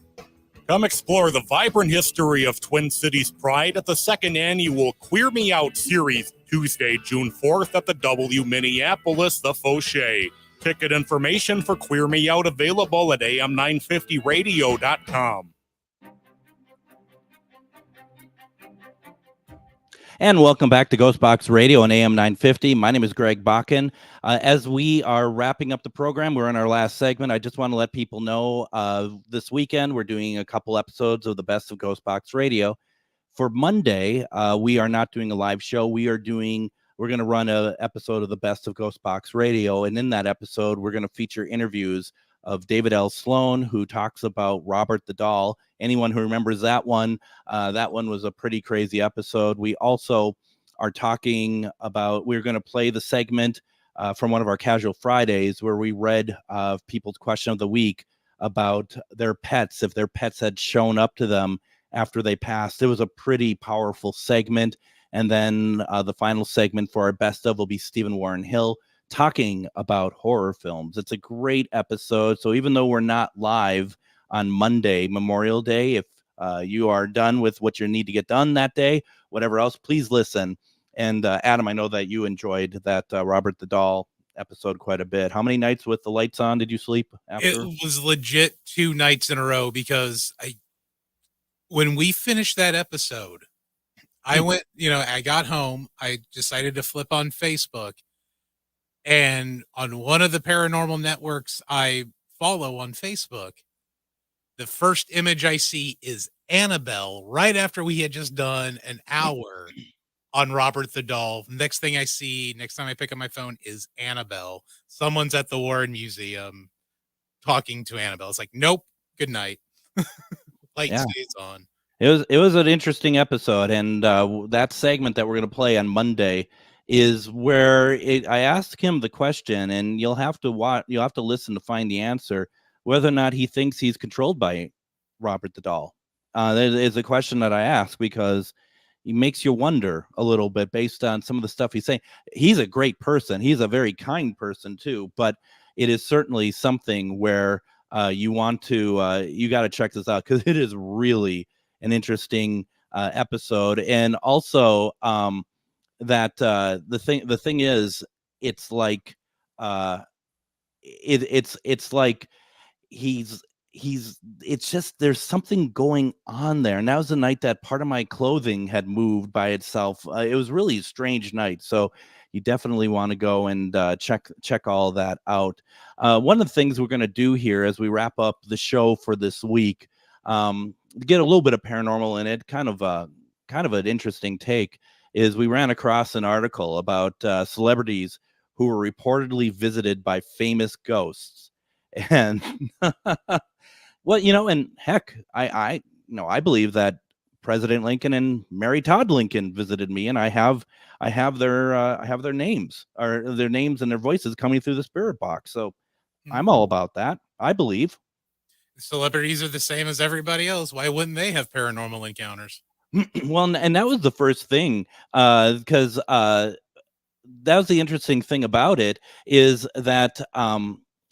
Come explore the vibrant history of Twin Cities Pride at the second annual Queer Me Out series, Tuesday, June 4th at the W Minneapolis, the Fauché. Ticket information for Queer Me Out available at am950radio.com. And welcome back to GhostBox Radio on AM 950. My name is Greg Bakun. As we are wrapping up the program, we're in our last segment. I just want to let people know this weekend we're doing a couple episodes of the Best of GhostBox Radio. For Monday, we are not doing a live show. We're going to run an episode of the Best of GhostBox Radio. And in that episode, we're going to feature interviews of David L. Sloan, who talks about Robert the Doll. Anyone who remembers that one was a pretty crazy episode. We also are talking about, we're going to play the segment from one of our Casual Fridays where we read people's question of the week about their pets, if their pets had shown up to them after they passed. It was a pretty powerful segment. And then the final segment for our best of will be Stephen Warren Hill talking about horror films. It's a great episode. So even though we're not live on Monday, Memorial Day, if you are done with what you need to get done that day, whatever else, please listen. And Adam, I know that you enjoyed that Robert the Doll episode quite a bit. How many nights with the lights on did you sleep after? It was legit 2 nights in a row because when we finished that episode, I went, I got home, I decided to flip on Facebook, and on one of the paranormal networks I follow on Facebook, the first image I see is Annabelle right after we had just done an hour on Robert the Doll. Next thing I see, next time I pick up my phone, is Annabelle. Someone's at the Warren Museum talking to Annabelle. It's like, nope, good night. Light stays on. It was an interesting episode, and that segment that we're going to play on Monday is where I asked him the question, and you'll have to listen to find the answer, whether or not he thinks he's controlled by Robert the Doll. There is a question that I ask because he makes you wonder a little bit based on some of the stuff he's saying. He's a great person. He's a very kind person too, but it is certainly something where you got to check this out because it is really an interesting episode. And also that the thing is, it's like it's like it's just there's something going on there. And that was the night that part of my clothing had moved by itself. It was really a strange night. So you definitely want to go and check all that out. One of the things we're going to do here as we wrap up the show for this week, to get a little bit of paranormal in it, kind of an interesting take, is we ran across an article about celebrities who were reportedly visited by famous ghosts. And well, and heck, I believe that President Lincoln and Mary Todd Lincoln visited me, and I have their names and their voices coming through the spirit box. So I'm all about that. I believe Celebrities are the same as everybody else. Why wouldn't they have paranormal encounters? Well, and that was the first thing, because that was the interesting thing about it, is that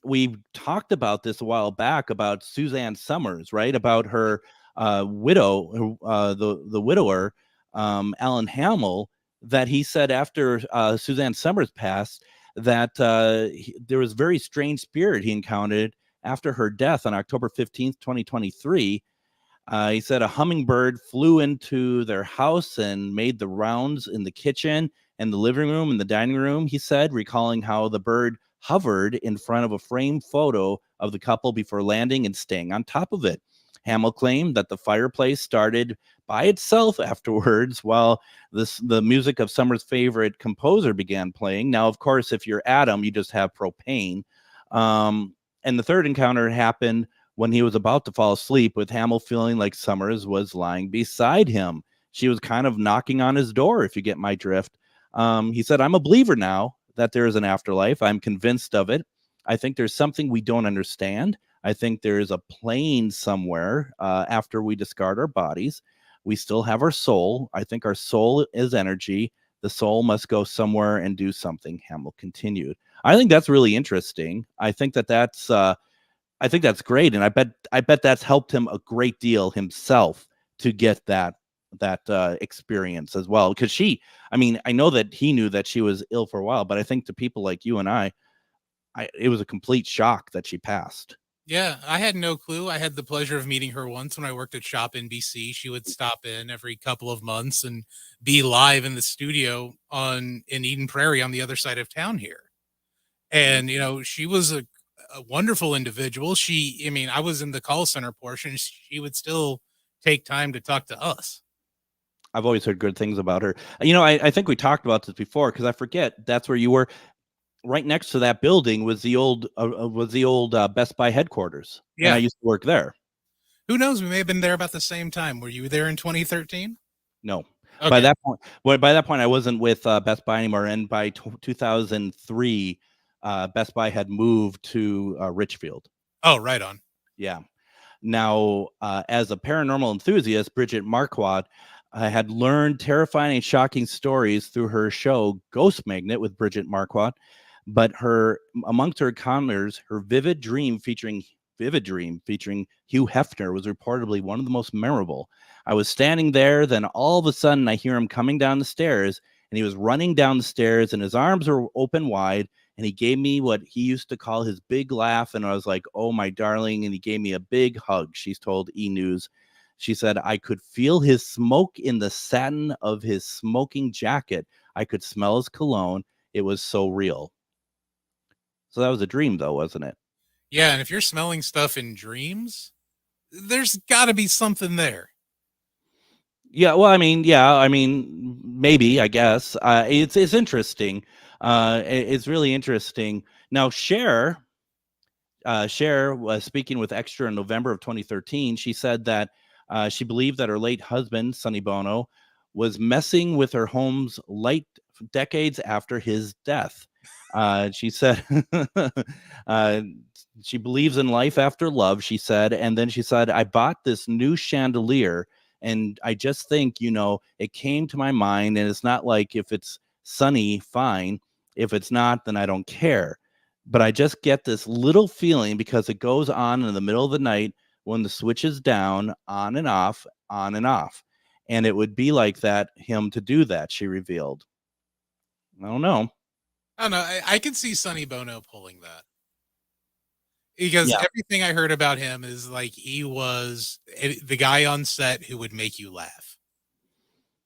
we talked about this a while back about Suzanne Summers, right? About her widow, the widower, Alan Hamill, that he said after Suzanne Summers passed that there was a very strange spirit he encountered after her death on October 15th, 2023. He said a hummingbird flew into their house and made the rounds in the kitchen and the living room and the dining room, he said, recalling how the bird hovered in front of a framed photo of the couple before landing and staying on top of it. Hamill claimed that the fireplace started by itself afterwards while the music of Summer's favorite composer began playing. Now, of course, if you're Adam, you just have propane. And the third encounter happened when he was about to fall asleep, with Hamill feeling like Summers was lying beside him. She was kind of knocking on his door, if you get my drift. He said, "I'm a believer now that there is an afterlife. I'm convinced of it. I think there's something we don't understand. I think there is a plane somewhere after we discard our bodies. We still have our soul. I think our soul is energy. The soul must go somewhere and do something," Hamill continued. I think that's really interesting. I think that's great, and I bet that's helped him a great deal himself to get that experience as well. Because I know that he knew that she was ill for a while, but I think to people like you and I, it was a complete shock that she passed. Yeah, I had no clue. I had the pleasure of meeting her once when I worked at Shop NBC. She would stop in every couple of months and be live in the studio in Eden Prairie on the other side of town here. And, she was a wonderful individual. I was in the call center portion. She would still take time to talk to us. I've always heard good things about her. I think we talked about this before, because I forget that's where you were. Right next to that building was the old Best Buy headquarters. Yeah. And I used to work there. Who knows? We may have been there about the same time. Were you there in 2013? No. Okay. By that point, I wasn't with Best Buy anymore. And by 2003, Best Buy had moved to Richfield. Oh, right on. Yeah. Now, as a paranormal enthusiast, Bridget Marquardt had learned terrifying and shocking stories through her show Ghost Magnet with Bridget Marquardt. But amongst her encounters, her vivid dream featuring Hugh Hefner was reportedly one of the most memorable. "I was standing there, then all of a sudden I hear him coming down the stairs, and he was running down the stairs, and his arms were open wide, and he gave me what he used to call his big laugh, and I was like, 'Oh, my darling,' and he gave me a big hug," she's told E! News. She said, "I could feel his smoke in the satin of his smoking jacket. I could smell his cologne. It was so real." So that was a dream, though, wasn't it? Yeah, and if you're smelling stuff in dreams, there's got to be something there. Yeah, well, maybe, I guess. It's interesting. It's really interesting. Now, Cher was speaking with Extra in November of 2013. She said that she believed that her late husband, Sonny Bono, was messing with her home's light decades after his death. She said she believes in life after love, she said. And then she said, "I bought this new chandelier, and I just think, it came to my mind, and it's not like if it's sunny, fine. If it's not, then I don't care. But I just get this little feeling because it goes on in the middle of the night when the switch is down, on and off, on and off. And it would be like that, him to do that," she revealed. I don't know. I don't know. I can see Sonny Bono pulling that. Because Yeah. everything I heard about him is like he was the guy on set who would make you laugh.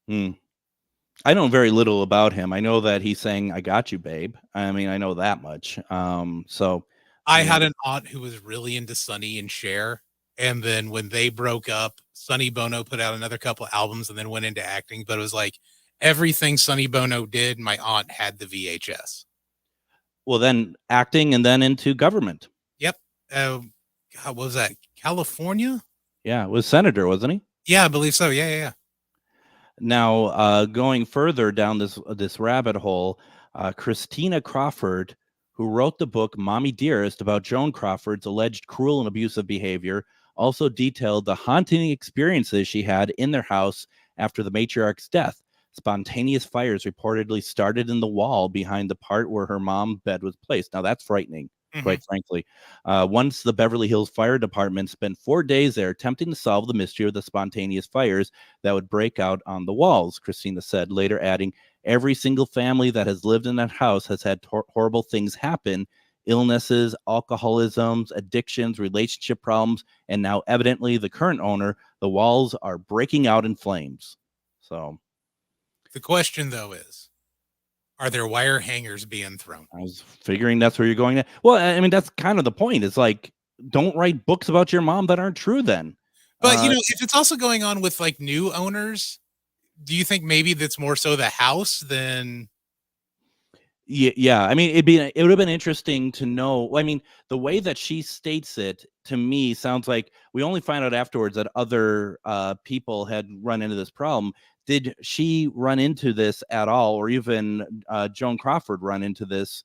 I know very little about him. I know that he sang "I Got You, Babe." I know that much. I had an aunt who was really into Sonny and Cher. And then when they broke up, Sonny Bono put out another couple albums and then went into acting. But it was like everything Sonny Bono did, my aunt had the VHS. Well, then acting and then into government. Yep. God, what was that? California? Yeah, was senator, wasn't he? Yeah, I believe so. Yeah. Now, going further down this rabbit hole, Christina Crawford, who wrote the book Mommy Dearest about Joan Crawford's alleged cruel and abusive behavior, also detailed the haunting experiences she had in their house after the matriarch's death. Spontaneous fires reportedly started in the wall behind the part where her mom's bed was placed. Now, that's frightening, quite frankly. Once the Beverly Hills Fire Department spent 4 days there attempting to solve the mystery of the spontaneous fires that would break out on the walls, Christina said, later adding, "Every single family that has lived in that house has had horrible things happen: illnesses, alcoholisms, addictions, relationship problems, and now evidently the current owner, the walls are breaking out in flames." So the question, though, is, are there wire hangers being thrown? I was figuring that's where you're going. Well, that's kind of the point. It's like, don't write books about your mom that aren't true then. But if it's also going on with like new owners, do you think maybe that's more so the house than? Yeah. I mean, it would have been interesting to know. I mean, the way that she states it to me sounds like we only find out afterwards that other people had run into this problem. Did she run into this at all, or even Joan Crawford run into this?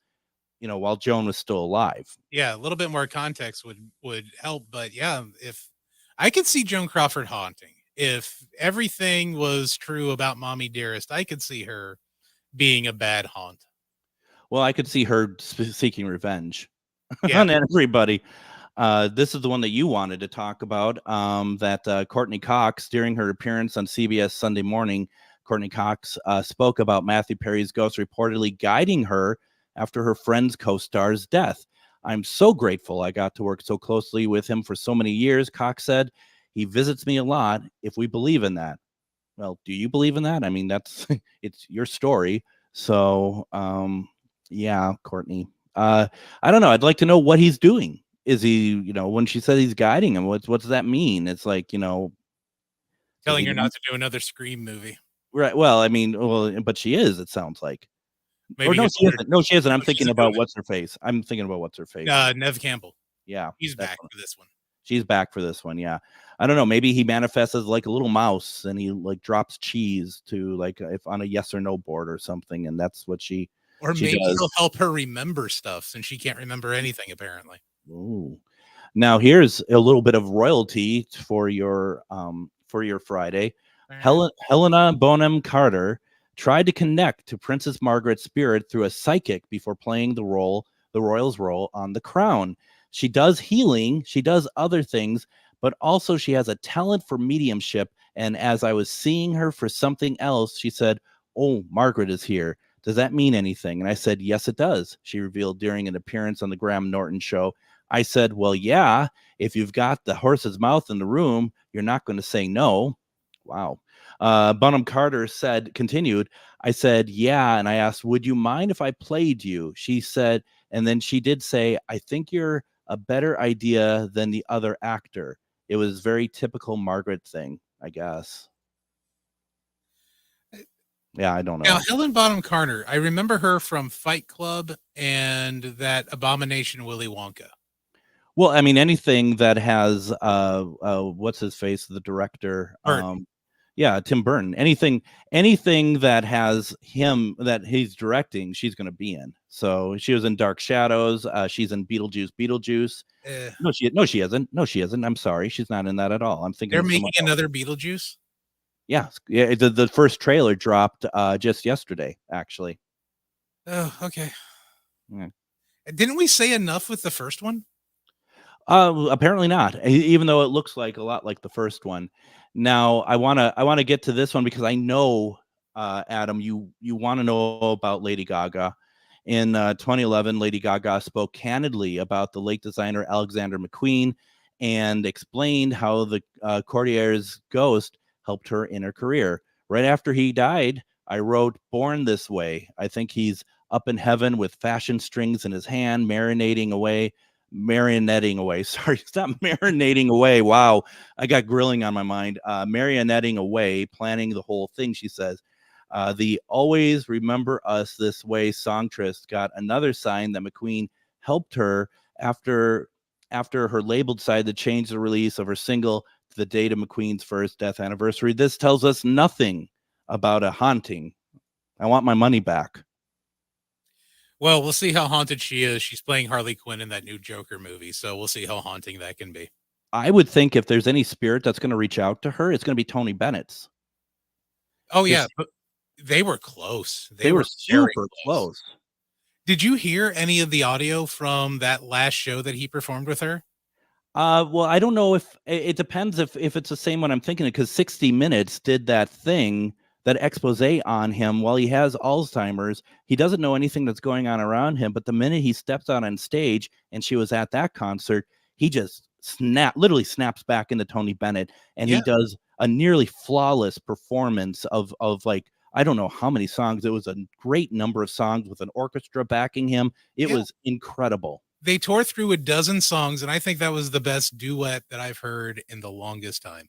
While Joan was still alive. Yeah, a little bit more context would help. But yeah, if I could see Joan Crawford haunting, if everything was true about Mommy Dearest, I could see her being a bad haunt. Well, I could see her seeking revenge Yeah. on everybody. This is the one that you wanted to talk about. That Courtney Cox, during her appearance on CBS Sunday Morning, Courtney Cox spoke about Matthew Perry's ghost reportedly guiding her after her friend's co-star's death. I'm so grateful I got to work so closely with him for so many years, Cox said. He visits me a lot, if we believe in that. Well, do you believe in that? I mean, it's your story. So, yeah, Courtney. I don't know. I'd like to know what he's doing. Is he, when she said he's guiding him, what does that mean? It's like, telling her not to do another Scream movie. Right. Well, I mean, but she is, it sounds like. Maybe no, she isn't. No, she isn't. I'm thinking about what's her face. Nev Campbell. Yeah. He's back for this one. She's back for this one. Yeah. I don't know. Maybe he manifests as like a little mouse and he like drops cheese to like if on a yes or no board or something. And that's what she maybe does. he'll help her remember stuff since she can't remember anything apparently. Ooh. Now here's a little bit of royalty for your Friday. Helena Bonham Carter tried to connect to Princess Margaret's spirit through a psychic before playing the royal's role on The Crown. She does healing, she does other things, but also she has a talent for mediumship. And as I was seeing her for something else, she said, "Oh, Margaret is here. Does that mean anything?" And I said, "Yes, it does," she revealed during an appearance on the Graham Norton show. I said, "Well, yeah, if you've got the horse's mouth in the room, you're not going to say no." Wow. Bonham Carter continued, I said, "Yeah." And I asked, "Would you mind if I played you?" She said, and then she did say, "I think you're a better idea than the other actor." It was very typical Margaret thing, I guess. Yeah, I don't know. Now, Helen Bonham Carter, I remember her from Fight Club and that Abomination Willy Wonka. Well, I mean, anything that has what's his face, the director, yeah, Tim Burton. Anything that has him that he's directing, she's going to be in. So she was in Dark Shadows. She's in Beetlejuice. No, she isn't. I'm sorry, she's not in that at all. I'm thinking they're making another Beetlejuice. Yeah. The first trailer dropped just yesterday, actually. Oh, okay. Yeah. Didn't we say enough with the first one? Apparently not. Even though it looks like a lot like the first one. Now I want to get to this one because I know, Adam, you want to know about Lady Gaga. In 2011, Lady Gaga spoke candidly about the late designer Alexander McQueen and explained how the courtier's ghost helped her in her career. Right after he died, I wrote "Born This Way." I think he's up in heaven with fashion strings in his hand, marionetting away. Sorry, stop marinating away. Wow, I got grilling on my mind. Marionetting away, planning the whole thing, she says. The Always Remember Us This Way songstress got another sign that McQueen helped her after her label decided to change the release of her single to the date of McQueen's first death anniversary. This tells us nothing about a haunting. I want my money back. Well, we'll see how haunted she is. She's playing Harley Quinn in that new Joker movie, so we'll see how haunting that can be. I would think if there's any spirit that's going to reach out to her, it's going to be Tony Bennett's. Oh, yeah. But they were close. They were super close. Did you hear any of the audio from that last show that he performed with her? Well, I don't know if it depends if it's the same one I'm thinking of, because 60 Minutes did that thing, that expose on him while he has Alzheimer's. He doesn't know anything that's going on around him, but the minute he steps out on stage, and she was at that concert, he just literally snaps back into Tony Bennett, and he does a nearly flawless performance of like, I don't know how many songs. It was a great number of songs with an orchestra backing him. It was incredible. They tore through a dozen songs, and I think that was the best duet that I've heard in the longest time.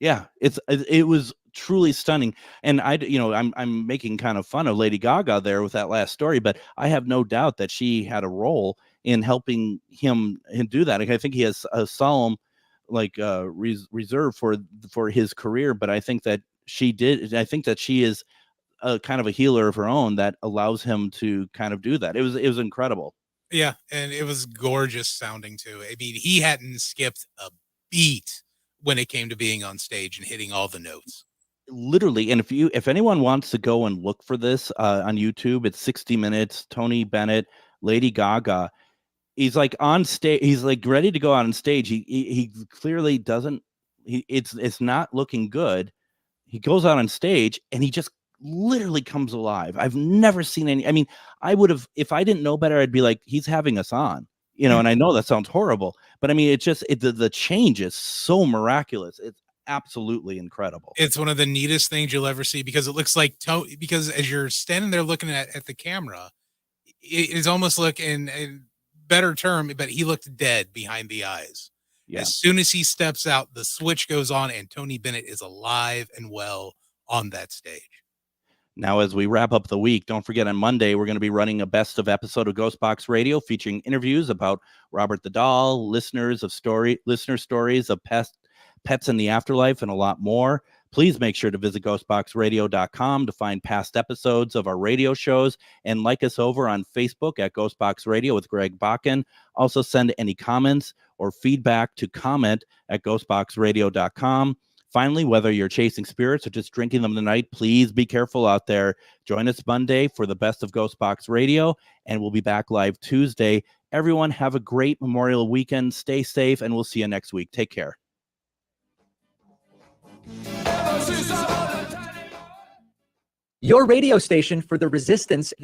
Yeah, it was truly stunning. And I'm making kind of fun of Lady Gaga there with that last story, but I have no doubt that she had a role in helping him do that. Like, I think he has a solemn reserve for his career, but I think that she did. I think that she is a kind of a healer of her own that allows him to kind of do that. It was incredible. Yeah, and it was gorgeous sounding too. I mean, he hadn't skipped a beat when it came to being on stage and hitting all the notes. Literally, and if anyone wants to go and look for this on YouTube, it's 60 Minutes, Tony Bennett, Lady Gaga. He's like on stage, he's like ready to go out on stage. He clearly doesn't, it's not looking good. He goes out on stage and he just literally comes alive. I've never seen any. I mean, I would have, if I didn't know better, I'd be like, he's having us on, and I know that sounds horrible, but I mean, the change is so miraculous. It's absolutely incredible. It's one of the neatest things you'll ever see, because it looks like because as you're standing there looking at the camera, it is almost looking a better term, but he looked dead behind the eyes. Yeah. As soon as he steps out, the switch goes on and Tony Bennett is alive and well on that stage. Now, as we wrap up the week, don't forget on Monday, we're going to be running a best of episode of GhostBox Radio featuring interviews about Robert the Doll, listener stories of pets in the afterlife, and a lot more. Please make sure to visit ghostboxradio.com to find past episodes of our radio shows and like us over on Facebook at GhostBox Radio with Greg Bakun. Also send any comments or feedback to comment@ghostboxradio.com. Finally, whether you're chasing spirits or just drinking them tonight, please be careful out there. Join us Monday for the best of GhostBox Radio, and we'll be back live Tuesday. Everyone have a great Memorial weekend. Stay safe, and we'll see you next week. Take care. Your radio station for the resistance.